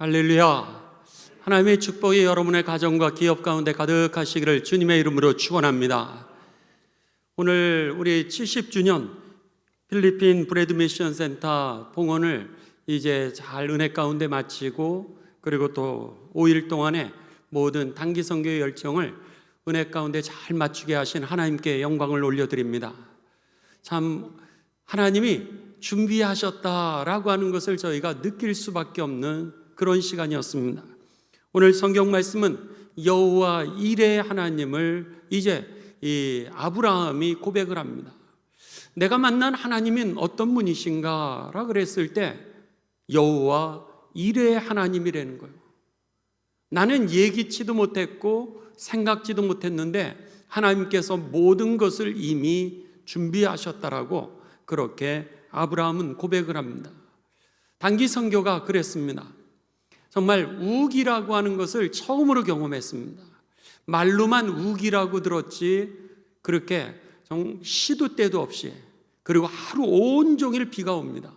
할렐루야. 하나님의 축복이 여러분의 가정과 기업 가운데 가득하시기를 주님의 이름으로 축원합니다. 오늘 우리 70주년 필리핀 브레드 미션 센터 봉헌을 이제 잘 은혜 가운데 마치고, 그리고 또 5일 동안의 모든 단기 선교의 열정을 은혜 가운데 잘 맞추게 하신 하나님께 영광을 올려드립니다. 참 하나님이 준비하셨다라고 하는 것을 저희가 느낄 수밖에 없는 그런 시간이었습니다. 오늘 성경 말씀은 여호와 이레 하나님을 이제 이 아브라함이 고백을 합니다. 내가 만난 하나님은 어떤 분이신가 라 그랬을 때 여호와 이레 하나님이라는 거예요. 나는 예기치도 못했고 생각지도 못했는데 하나님께서 모든 것을 이미 준비하셨다라고 그렇게 아브라함은 고백을 합니다. 단기 선교가 그랬습니다. 정말 우기라고 하는 것을 처음으로 경험했습니다. 말로만 우기라고 들었지 그렇게 시도 때도 없이, 그리고 하루 온종일 비가 옵니다.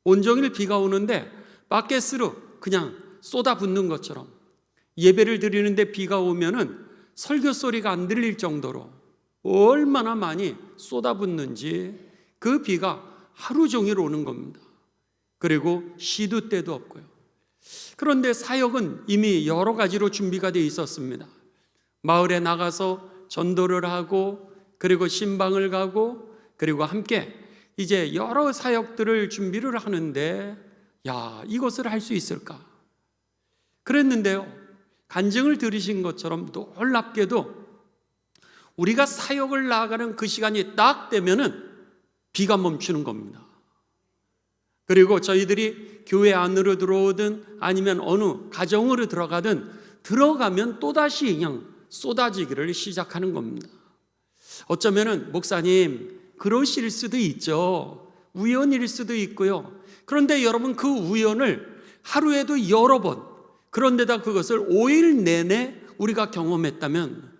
온종일 비가 오는데 바켓으로 그냥 쏟아붓는 것처럼, 예배를 드리는데 비가 오면은 설교 소리가 안 들릴 정도로 얼마나 많이 쏟아붓는지 그 비가 하루 종일 오는 겁니다. 그리고 시도 때도 없고요. 그런데 사역은 이미 여러 가지로 준비가 되어 있었습니다. 마을에 나가서 전도를 하고, 그리고 신방을 가고, 그리고 함께 이제 여러 사역들을 준비를 하는데, 이것을 할 수 있을까? 그랬는데요, 간증을 들으신 것처럼 놀랍게도 우리가 사역을 나가는 그 시간이 딱 되면은 비가 멈추는 겁니다. 그리고 저희들이 교회 안으로 들어오든 아니면 어느 가정으로 들어가면 또다시 그냥 쏟아지기를 시작하는 겁니다. 어쩌면은 목사님 그러실 수도 있죠. 우연일 수도 있고요. 그런데 여러분, 그 우연을 하루에도 여러 번, 그런데다 그것을 5일 내내 우리가 경험했다면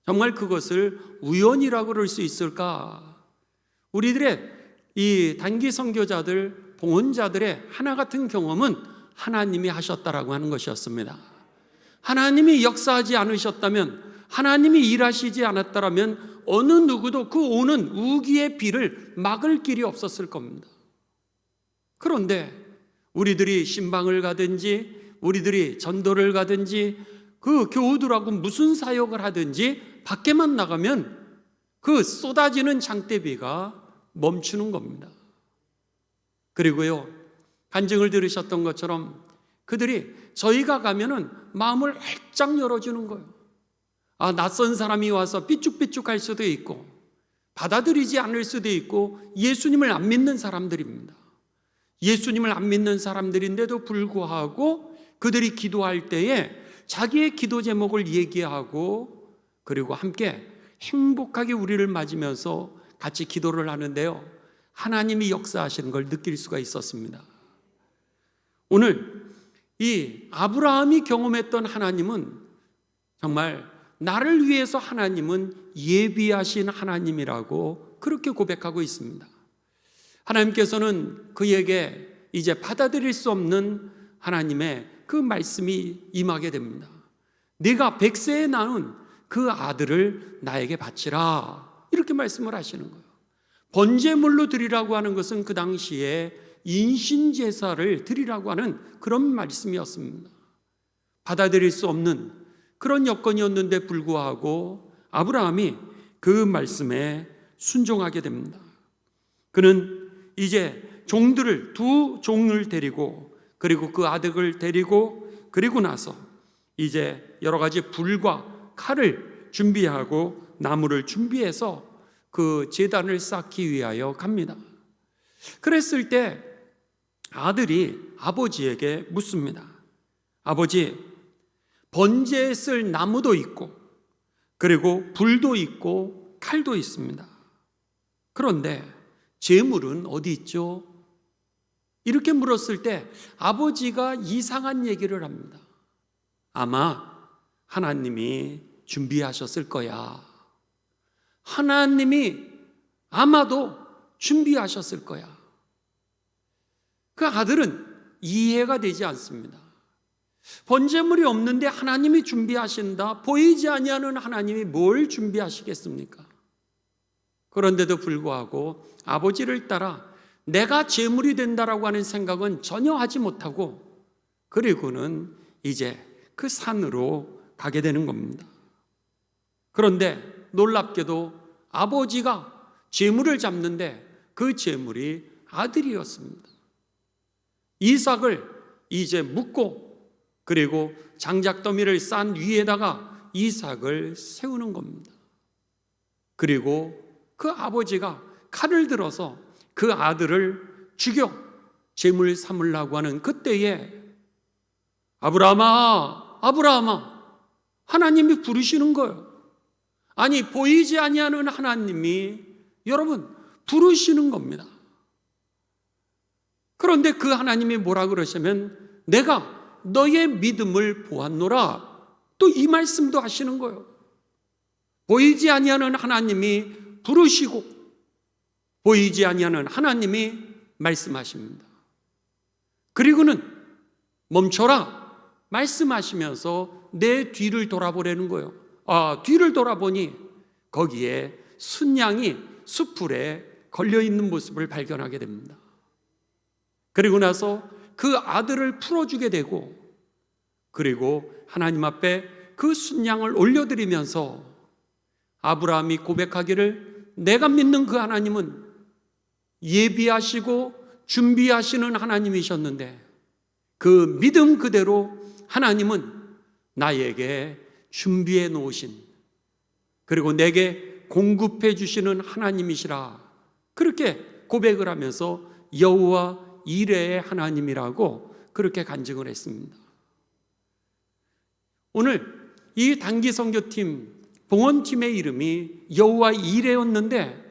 정말 그것을 우연이라고 그럴 수 있을까? 우리들의 이 단기 선교자들, 봉헌자들의 하나 같은 경험은 하나님이 하셨다라고 하는 것이었습니다. 하나님이 역사하지 않으셨다면, 하나님이 일하시지 않았다면 어느 누구도 그 오는 우기의 비를 막을 길이 없었을 겁니다. 그런데 우리들이 신방을 가든지 우리들이 전도를 가든지 그 교우들하고 무슨 사역을 하든지 밖에만 나가면 그 쏟아지는 장대비가 멈추는 겁니다. 그리고요, 간증을 들으셨던 것처럼 그들이 저희가 가면은 마음을 활짝 열어주는 거예요. 낯선 사람이 와서 삐죽삐죽할 수도 있고 받아들이지 않을 수도 있고 예수님을 안 믿는 사람들입니다. 예수님을 안 믿는 사람들인데도 불구하고 그들이 기도할 때에 자기의 기도 제목을 얘기하고, 그리고 함께 행복하게 우리를 맞으면서 같이 기도를 하는데요, 하나님이 역사하시는 걸 느낄 수가 있었습니다. 오늘 이 아브라함이 경험했던 하나님은 정말 나를 위해서 하나님은 예비하신 하나님이라고 그렇게 고백하고 있습니다. 하나님께서는 그에게 이제 받아들일 수 없는 하나님의 그 말씀이 임하게 됩니다. 네가 100세에 낳은 그 아들을 나에게 바치라, 이렇게 말씀을 하시는 거예요. 번제물로 드리라고 하는 것은 그 당시에 인신제사를 드리라고 하는 그런 말씀이었습니다. 받아들일 수 없는 그런 여건이었는데 불구하고 아브라함이 그 말씀에 순종하게 됩니다. 그는 이제 두 종을 데리고, 그리고 그 아들을 데리고, 그리고 나서 이제 여러 가지 불과 칼을 준비하고 나무를 준비해서 그 제단을 쌓기 위하여 갑니다. 그랬을 때 아들이 아버지에게 묻습니다. 아버지, 번제에 쓸 나무도 있고, 그리고 불도 있고 칼도 있습니다. 그런데 제물은 어디 있죠? 이렇게 물었을 때 아버지가 이상한 얘기를 합니다. 아마 하나님이 준비하셨을 거야. 하나님이 아마도 준비하셨을 거야. 그 아들은 이해가 되지 않습니다. 번제물이 없는데 하나님이 준비하신다. 보이지 아니하는 하나님이 뭘 준비하시겠습니까? 그런데도 불구하고 아버지를 따라 내가 제물이 된다라고 하는 생각은 전혀 하지 못하고, 그리고는 이제 그 산으로 가게 되는 겁니다. 그런데 놀랍게도 아버지가 제물을 잡는데 그 제물이 아들이었습니다. 이삭을 이제 묻고, 그리고 장작더미를 싼 위에다가 이삭을 세우는 겁니다. 그리고 그 아버지가 칼을 들어서 그 아들을 죽여 제물 삼으려고 하는 그때에 아브라함아, 아브라함아, 하나님이 부르시는 거예요. 아니, 보이지 아니하는 하나님이 여러분 부르시는 겁니다. 그런데 그 하나님이 뭐라 그러시면 내가 너의 믿음을 보았노라, 또 이 말씀도 하시는 거예요. 보이지 아니하는 하나님이 부르시고 보이지 아니하는 하나님이 말씀하십니다. 그리고는 멈춰라 말씀하시면서 내 뒤를 돌아보라는 거예요. 뒤를 돌아보니 거기에 순양이 숯불에 걸려있는 모습을 발견하게 됩니다. 그리고 나서 그 아들을 풀어주게 되고, 그리고 하나님 앞에 그 순양을 올려드리면서 아브라함이 고백하기를 내가 믿는 그 하나님은 예비하시고 준비하시는 하나님이셨는데 그 믿음 그대로 하나님은 나에게 준비해 놓으신, 그리고 내게 공급해 주시는 하나님이시라, 그렇게 고백을 하면서 여호와 이레의 하나님이라고 그렇게 간증을 했습니다. 오늘 이 단기 선교팀 봉헌팀의 이름이 여호와 이레였는데,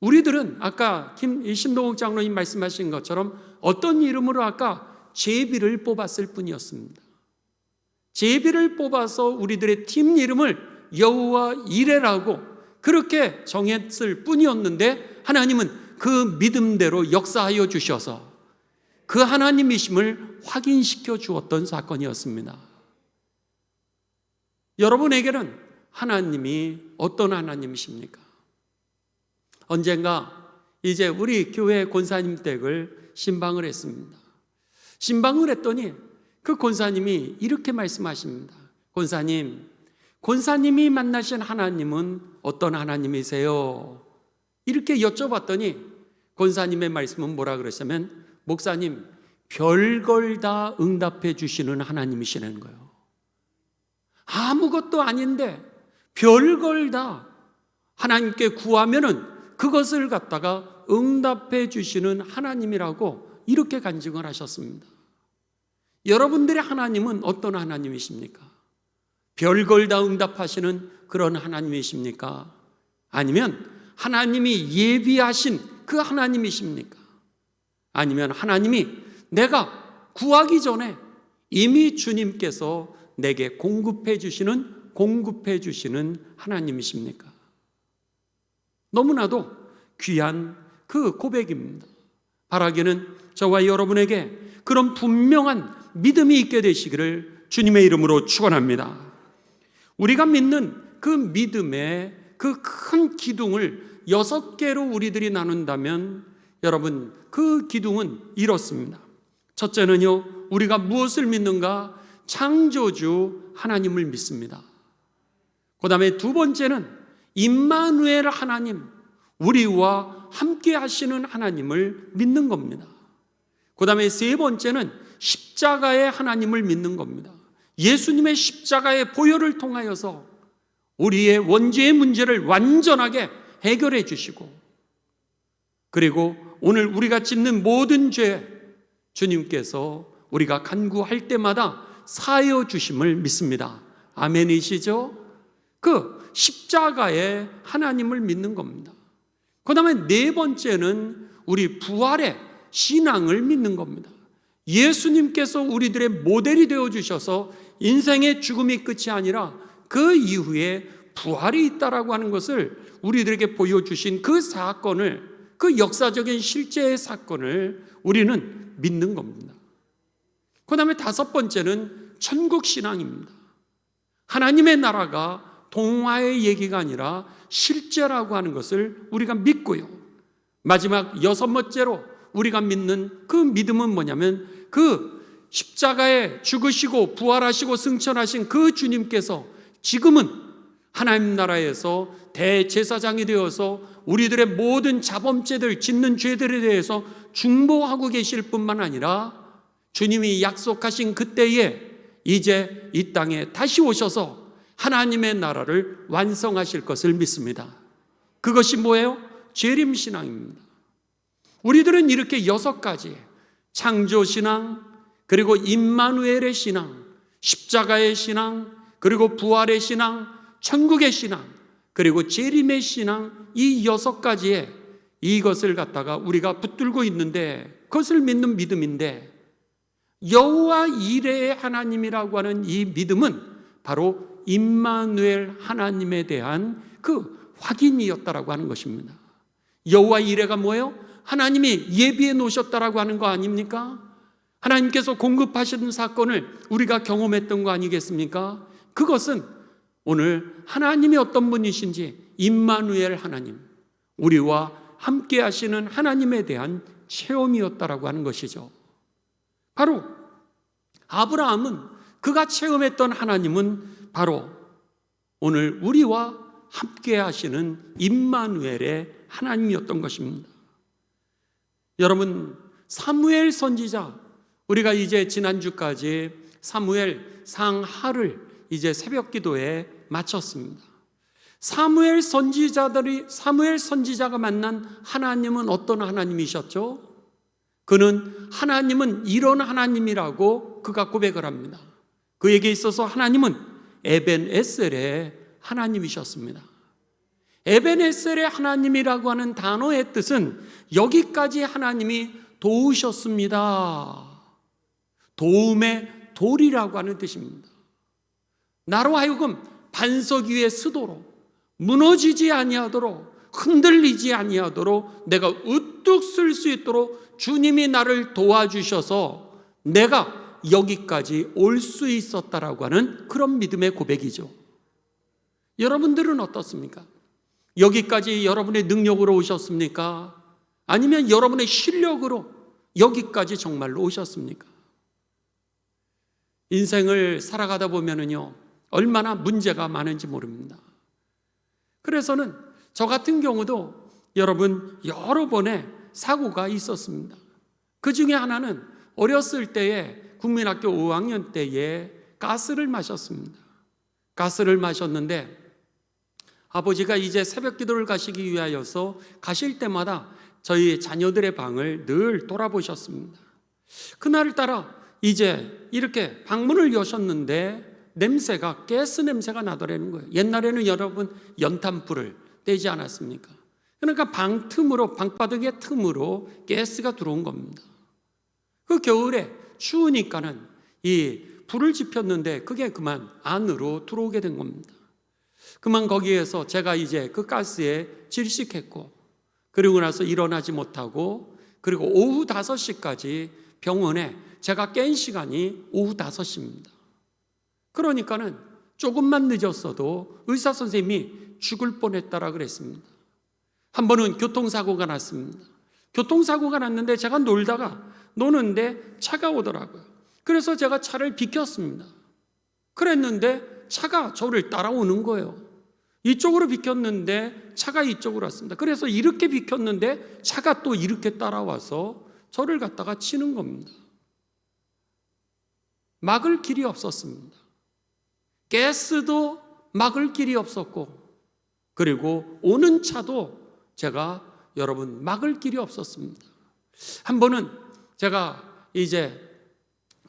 우리들은 아까 신동욱 장로님 말씀하신 것처럼 어떤 이름으로 아까 제비를 뽑았을 뿐이었습니다. 제비를 뽑아서 우리들의 팀 이름을 여호와 이레라고 그렇게 정했을 뿐이었는데, 하나님은 그 믿음대로 역사하여 주셔서 그 하나님이심을 확인시켜 주었던 사건이었습니다. 여러분에게는 하나님이 어떤 하나님이십니까? 언젠가 이제 우리 교회 권사님 댁을 신방을 했습니다. 신방을 했더니 그 권사님이 이렇게 말씀하십니다. 권사님이 만나신 하나님은 어떤 하나님이세요? 이렇게 여쭤봤더니 권사님의 말씀은 뭐라 그러시냐면, 목사님, 별걸 다 응답해 주시는 하나님이시라는 거예요. 아무것도 아닌데 별걸 다 하나님께 구하면은 그것을 갖다가 응답해 주시는 하나님이라고 이렇게 간증을 하셨습니다. 여러분들의 하나님은 어떤 하나님이십니까? 별걸 다 응답하시는 그런 하나님이십니까? 아니면 하나님이 예비하신 그 하나님이십니까? 아니면 하나님이 내가 구하기 전에 이미 주님께서 내게 공급해 주시는 하나님이십니까? 너무나도 귀한 그 고백입니다. 바라기는 저와 여러분에게 그런 분명한 믿음이 있게 되시기를 주님의 이름으로 축원합니다. 우리가 믿는 그 믿음의 그 큰 기둥을 6개로 우리들이 나눈다면, 여러분, 그 기둥은 이렇습니다. 첫째는요, 우리가 무엇을 믿는가? 창조주 하나님을 믿습니다. 그 다음에 두 번째는 임마누엘 하나님, 우리와 함께 하시는 하나님을 믿는 겁니다. 그 다음에 세 번째는 십자가의 하나님을 믿는 겁니다. 예수님의 십자가의 보혈을 통하여서 우리의 원죄의 문제를 완전하게 해결해 주시고, 그리고 오늘 우리가 짓는 모든 죄 주님께서 우리가 간구할 때마다 사하여 주심을 믿습니다. 아멘이시죠? 그 십자가의 하나님을 믿는 겁니다. 그 다음에 네 번째는 우리 부활의 신앙을 믿는 겁니다. 예수님께서 우리들의 모델이 되어주셔서 인생의 죽음이 끝이 아니라 그 이후에 부활이 있다라고 하는 것을 우리들에게 보여주신 그 사건을, 그 역사적인 실제의 사건을 우리는 믿는 겁니다. 그 다음에 다섯 번째는 천국 신앙입니다. 하나님의 나라가 동화의 얘기가 아니라 실제라고 하는 것을 우리가 믿고요. 마지막 여섯 번째로 우리가 믿는 그 믿음은 뭐냐면 그 십자가에 죽으시고 부활하시고 승천하신 그 주님께서 지금은 하나님 나라에서 대제사장이 되어서 우리들의 모든 자범죄들, 짓는 죄들에 대해서 중보하고 계실 뿐만 아니라 주님이 약속하신 그때에 이제 이 땅에 다시 오셔서 하나님의 나라를 완성하실 것을 믿습니다. 그것이 뭐예요? 재림신앙입니다. 우리들은 이렇게 6가지 창조신앙, 그리고 임마누엘의 신앙, 십자가의 신앙, 그리고 부활의 신앙, 천국의 신앙, 그리고 재림의 신앙, 이 6가지에 이것을 갖다가 우리가 붙들고 있는데 그것을 믿는 믿음인데 여호와 이레의 하나님이라고 하는 이 믿음은 바로 임마누엘 하나님에 대한 그 확인이었다라고 하는 것입니다. 여호와 이레가 뭐예요? 하나님이 예비해 놓으셨다라고 하는 거 아닙니까? 하나님께서 공급하시는 사건을 우리가 경험했던 거 아니겠습니까? 그것은 오늘 하나님이 어떤 분이신지 임마누엘 하나님, 우리와 함께 하시는 하나님에 대한 체험이었다라고 하는 것이죠. 바로 아브라함은 그가 체험했던 하나님은 바로 오늘 우리와 함께 하시는 임마누엘의 하나님이었던 것입니다. 여러분, 사무엘 선지자, 우리가 이제 지난주까지 사무엘 상하를 이제 새벽 기도에 마쳤습니다. 사무엘 선지자가 만난 하나님은 어떤 하나님이셨죠? 그는 하나님은 이런 하나님이라고 그가 고백을 합니다. 그에게 있어서 하나님은 에벤에셀의 하나님이셨습니다. 에벤에셀의 하나님이라고 하는 단어의 뜻은 여기까지 하나님이 도우셨습니다. 도움의 돌이라고 하는 뜻입니다. 나로 하여금 반석 위의 스도로 무너지지 아니하도록 흔들리지 아니하도록 내가 우뚝 설 수 있도록 주님이 나를 도와주셔서 내가 여기까지 올 수 있었다라고 하는 그런 믿음의 고백이죠. 여러분들은 어떻습니까? 여기까지 여러분의 능력으로 오셨습니까? 아니면 여러분의 실력으로 여기까지 정말로 오셨습니까? 인생을 살아가다 보면은요, 얼마나 문제가 많은지 모릅니다. 그래서는 저 같은 경우도 여러분 여러 번의 사고가 있었습니다. 그 중에 하나는 어렸을 때에 국민학교 5학년 때에 가스를 마셨습니다. 가스를 마셨는데 아버지가 이제 새벽 기도를 가시기 위하여서 가실 때마다 저희 자녀들의 방을 늘 돌아보셨습니다. 그날따라 이제 이렇게 방문을 여셨는데 냄새가 가스 냄새가 나더라는 거예요. 옛날에는 여러분 연탄불을 떼지 않았습니까? 그러니까 방 틈으로, 방바닥의 틈으로 가스가 들어온 겁니다. 그 겨울에 추우니까는 이 불을 지폈는데 그게 그만 안으로 들어오게 된 겁니다. 그만 거기에서 제가 이제 그 가스에 질식했고, 그리고 나서 일어나지 못하고, 그리고 오후 5시까지 병원에 제가 깬 시간이 오후 5시입니다. 그러니까는 조금만 늦었어도 의사 선생님이 죽을 뻔했다라 그랬습니다. 한 번은 교통사고가 났습니다. 교통사고가 났는데 제가 노는데 차가 오더라고요. 그래서 제가 차를 비켰습니다. 그랬는데 차가 저를 따라오는 거예요. 이쪽으로 비켰는데 차가 이쪽으로 왔습니다. 그래서 이렇게 비켰는데 차가 또 이렇게 따라와서 저를 갖다가 치는 겁니다. 막을 길이 없었습니다. 가스도 막을 길이 없었고, 그리고 오는 차도 제가 여러분 막을 길이 없었습니다. 한 번은 제가 이제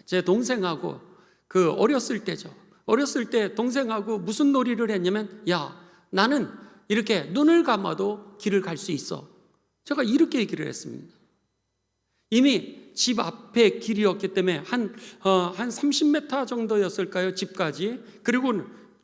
제 동생하고 그 어렸을 때죠. 어렸을 때 동생하고 무슨 놀이를 했냐면, 야, 나는 이렇게 눈을 감아도 길을 갈 수 있어. 제가 이렇게 얘기를 했습니다. 이미 집 앞에 길이었기 때문에 한 30m 정도였을까요? 집까지. 그리고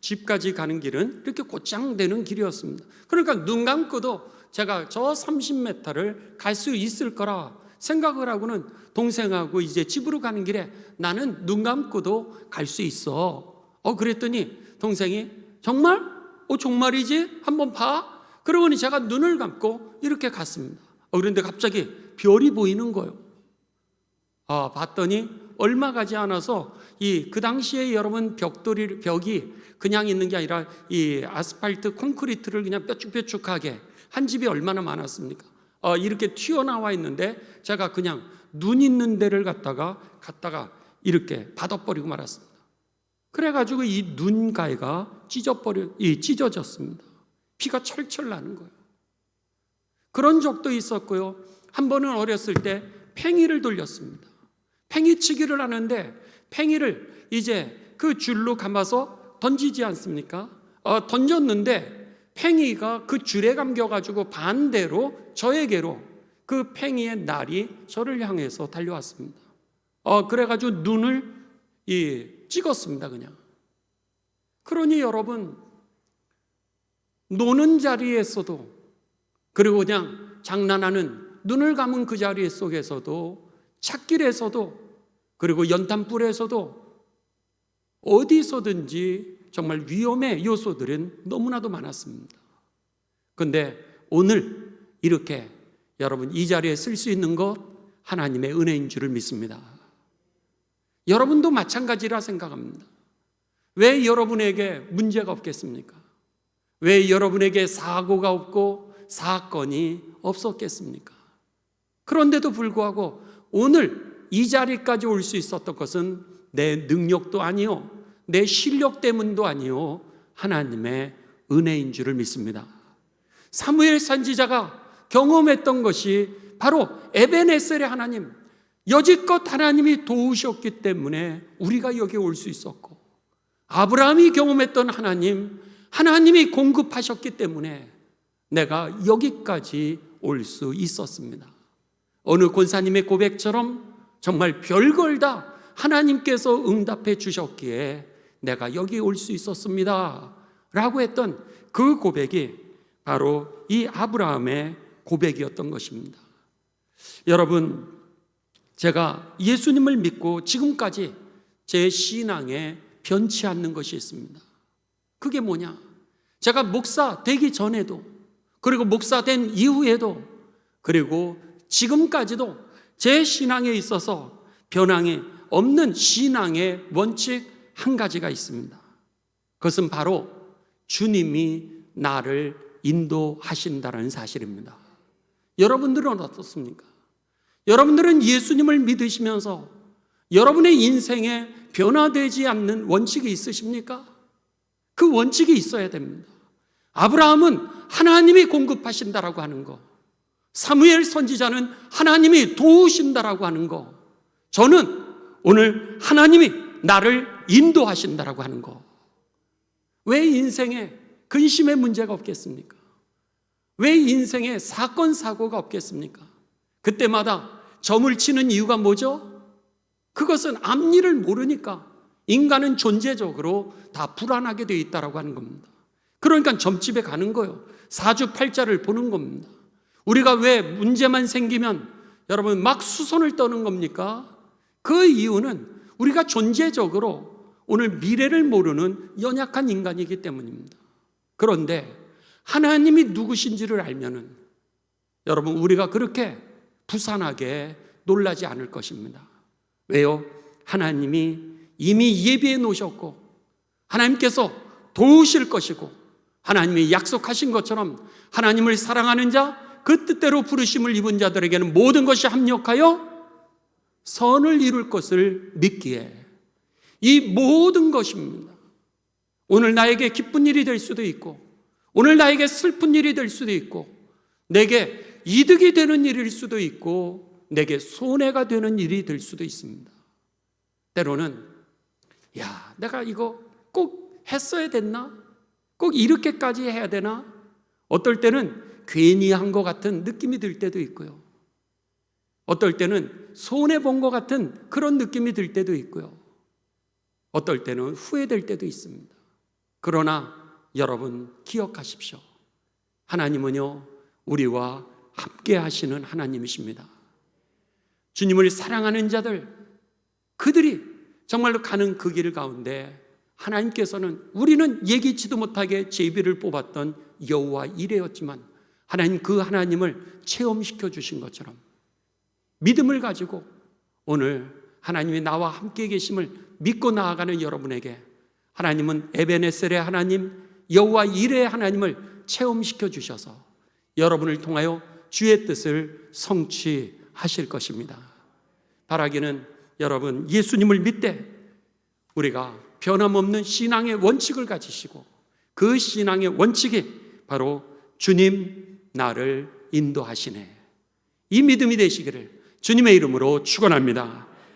집까지 가는 길은 이렇게 곧장되는 길이었습니다. 그러니까 눈 감고도 제가 저 30m를 갈 수 있을 거라 생각을 하고는 동생하고 이제 집으로 가는 길에 나는 눈 감고도 갈 수 있어. 그랬더니 동생이 정말? 정말이지? 한번 봐. 그러고니 제가 눈을 감고 이렇게 갔습니다. 그런데 갑자기 별이 보이는 거예요. 봤더니 얼마 가지 않아서 그 당시에 여러분 벽이 그냥 있는 게 아니라 이 아스팔트 콘크리트를 그냥 뾰족뾰족하게 한 집이 얼마나 많았습니까? 이렇게 튀어나와 있는데 제가 그냥 눈 있는 데를 갔다가 이렇게 받아버리고 말았습니다. 그래가지고 이 눈가에가 찢어졌습니다. 피가 철철 나는 거예요. 그런 적도 있었고요. 한 번은 어렸을 때 팽이를 돌렸습니다. 팽이치기를 하는데 팽이를 이제 그 줄로 감아서 던지지 않습니까? 던졌는데 팽이가 그 줄에 감겨가지고 반대로 저에게로 그 팽이의 날이 저를 향해서 달려왔습니다. 그래가지고 눈을 찍었습니다, 그냥. 그러니 여러분, 노는 자리에서도, 그리고 그냥 장난하는 눈을 감은 그 자리 속에서도, 찻길에서도, 그리고 연탄불에서도, 어디서든지 정말 위험의 요소들은 너무나도 많았습니다. 그런데 오늘 이렇게 여러분 이 자리에 쓸 수 있는 것 하나님의 은혜인 줄을 믿습니다. 여러분도 마찬가지라 생각합니다. 왜 여러분에게 문제가 없겠습니까? 왜 여러분에게 사고가 없고 사건이 없었겠습니까? 그런데도 불구하고 오늘 이 자리까지 올 수 있었던 것은 내 능력도 아니요, 내 실력 때문도 아니요, 하나님의 은혜인 줄을 믿습니다. 사무엘 선지자가 경험했던 것이 바로 에베네셀의 하나님, 여지껏 하나님이 도우셨기 때문에 우리가 여기 올 수 있었고, 아브라함이 경험했던 하나님이 공급하셨기 때문에 내가 여기까지 올 수 있었습니다. 어느 권사님의 고백처럼 정말 별걸 다 하나님께서 응답해 주셨기에 내가 여기 올 수 있었습니다 라고 했던 그 고백이 바로 이 아브라함의 고백이었던 것입니다. 여러분, 제가 예수님을 믿고 지금까지 제 신앙에 변치 않는 것이 있습니다. 그게 뭐냐? 제가 목사 되기 전에도, 그리고 목사 된 이후에도, 그리고 지금까지도 제 신앙에 있어서 변함이 없는 신앙의 원칙 한 가지가 있습니다. 그것은 바로 주님이 나를 인도하신다는 사실입니다. 여러분들은 어떻습니까? 여러분들은 예수님을 믿으시면서 여러분의 인생에 변화되지 않는 원칙이 있으십니까? 그 원칙이 있어야 됩니다. 아브라함은 하나님이 공급하신다라고 하는 거, 사무엘 선지자는 하나님이 도우신다라고 하는 거, 저는 오늘 하나님이 나를 인도하신다라고 하는 거. 왜 인생에 근심의 문제가 없겠습니까? 왜 인생에 사건 사고가 없겠습니까? 그때마다 점을 치는 이유가 뭐죠? 그것은 앞일을 모르니까 인간은 존재적으로 다 불안하게 되어 있다고 하는 겁니다. 그러니까 점집에 가는 거예요. 사주팔자를 보는 겁니다. 우리가 왜 문제만 생기면 여러분 막 수선을 떠는 겁니까? 그 이유는 우리가 존재적으로 오늘 미래를 모르는 연약한 인간이기 때문입니다. 그런데 하나님이 누구신지를 알면은 여러분 우리가 그렇게 부산하게 놀라지 않을 것입니다. 왜요? 하나님이 이미 예비해 놓으셨고 하나님께서 도우실 것이고 하나님이 약속하신 것처럼 하나님을 사랑하는 자, 그 뜻대로 부르심을 입은 자들에게는 모든 것이 합력하여 선을 이룰 것을 믿기에 이 모든 것입니다. 오늘 나에게 기쁜 일이 될 수도 있고 오늘 나에게 슬픈 일이 될 수도 있고 내게 이득이 되는 일일 수도 있고 내게 손해가 되는 일이 될 수도 있습니다. 때로는 내가 이거 꼭 했어야 됐나? 꼭 이렇게까지 해야 되나? 어떨 때는 괜히 한 것 같은 느낌이 들 때도 있고요. 어떨 때는 손해본 것 같은 그런 느낌이 들 때도 있고요. 어떨 때는 후회될 때도 있습니다. 그러나 여러분 기억하십시오. 하나님은요 우리와 함께 하시는 하나님이십니다. 주님을 사랑하는 자들, 그들이 정말로 가는 그 길 가운데 하나님께서는 우리는 예기치도 못하게 제비를 뽑았던 여호와 이레였지만 하나님, 그 하나님을 체험시켜 주신 것처럼 믿음을 가지고 오늘 하나님이 나와 함께 계심을 믿고 나아가는 여러분에게 하나님은 에베네셀의 하나님, 여호와 이레의 하나님을 체험시켜 주셔서 여러분을 통하여 주의 뜻을 성취하실 것입니다. 바라기는 여러분, 예수님을 믿되 우리가 변함없는 신앙의 원칙을 가지시고 그 신앙의 원칙이 바로 주님 나를 인도하시네, 이 믿음이 되시기를 주님의 이름으로 축원합니다.